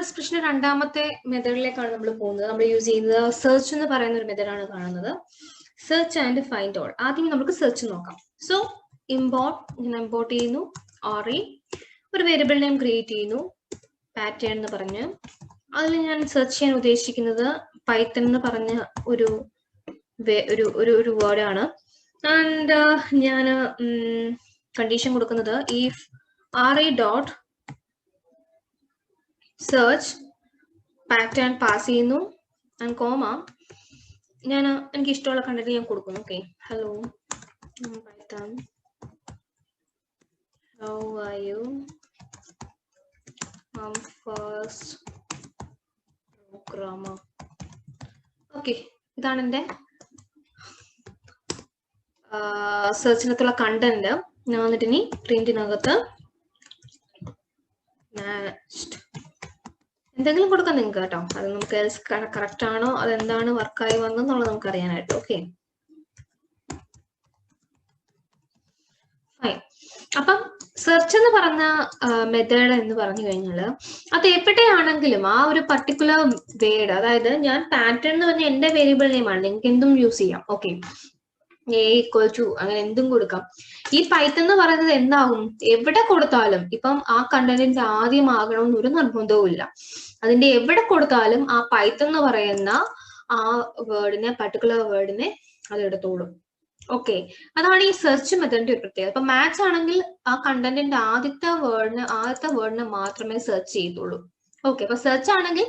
എക്സ്പ്രഷന്റെ രണ്ടാമത്തെ മെത്തേഡിലേക്കാണ് നമ്മൾ പോകുന്നത്. നമ്മൾ യൂസ് ചെയ്യുന്നത് സെർച്ച് എന്ന് പറയുന്ന ഒരു മെത്തേഡാണ് കാണുന്നത്. Search and find all. ആദ്യം നമുക്ക് സെർച്ച് നോക്കാം. സോ ഇമ്പോർട്ട് ചെയ്യുന്നു RE, ഒരു വേരിയബിൾ നെയിം ക്രിയേറ്റ് ചെയ്യുന്നു പാറ്റേൺ എന്ന് പറഞ്ഞ്. അതിൽ ഞാൻ സെർച്ച് ചെയ്യാൻ ഉദ്ദേശിക്കുന്നത് പൈത്തൺ എന്ന് പറഞ്ഞ ഒരു വേർഡാണ്. ആൻഡ് ഞാൻ കണ്ടീഷൻ കൊടുക്കുന്നത് if RE dot search pattern pass ചെയ്യുന്നു ആൻഡ് കോമ ഞാൻ എനിക്ക് ഇഷ്ടമുള്ള കണ്ടന്റ് ഞാൻ കൊടുക്കുന്നു. Okay, hello Python, how are you, first programmer. Okay, ഇതാണ് എൻ്റെ സെർച്ചിനകത്തുള്ള കണ്ടന്റ്. ഞാൻ വന്നിട്ട് ഇനി പ്രിന്റിനകത്ത് എന്തെങ്കിലും കൊടുക്കാം നിങ്ങൾക്ക് കേട്ടോ. അത് നമുക്ക് കറക്റ്റ് ആണോ അതെന്താണ് വർക്കായി വന്നെന്നുള്ളത് നമുക്ക് അറിയാനായിട്ട്. Okay, fine. അപ്പം സെർച്ച് എന്ന് പറഞ്ഞ മെത്തേഡ് എന്ന് പറഞ്ഞു കഴിഞ്ഞാൽ അത് എവിടെയാണെങ്കിലും ആ ഒരു പർട്ടിക്കുലർ വേർഡ്, അതായത് ഞാൻ പാറ്റേൺ എന്ന് പറഞ്ഞ എന്റെ വേരിയബിൾ നെയിമാണ്, നിങ്ങൾക്ക് എന്തും യൂസ് ചെയ്യാം. ഓക്കെ, A=, അങ്ങനെ എന്തും കൊടുക്കാം. ഈ പൈത്തൺ എന്ന് പറയുന്നത് എന്താവും, എവിടെ കൊടുത്താലും ഇപ്പം ആ കണ്ടന്റിന്റെ ആദ്യം ആകണമെന്ന് ഒരു നിർബന്ധവും ഇല്ല. അതിന്റെ എവിടെ കൊടുത്താലും ആ പൈത്തൺ എന്ന് പറയുന്ന ആ വേർഡിനെ, പർട്ടിക്കുലർ വേർഡിനെ അത് എടുത്തോളും. ഓക്കെ, അതാണ് ഈ സെർച്ച് മെത്തേഡിന്റെ ഒരു പ്രത്യേകത. ഇപ്പൊ മാച്ച് ആണെങ്കിൽ ആ കണ്ടന്റിന്റെ ആദ്യത്തെ വേർഡിനെ മാത്രമേ സെർച്ച് ചെയ്തുള്ളൂ. ഓക്കെ, അപ്പൊ സെർച്ച് ആണെങ്കിൽ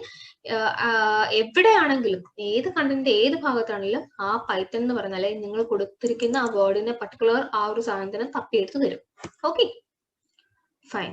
എവിടെയാണെങ്കിലും ഏത് കണ്ടന്റ് ഏത് ഭാഗത്താണെങ്കിലും ആ പൈത്തൺ എന്ന് പറഞ്ഞാൽ നിങ്ങൾ കൊടുത്തിരിക്കുന്ന ആ വേർഡിനെ പർട്ടിക്കുലർ ആ ഒരു സാധനത്തിന് തപ്പിയെടുത്ത് തരും. Okay, fine.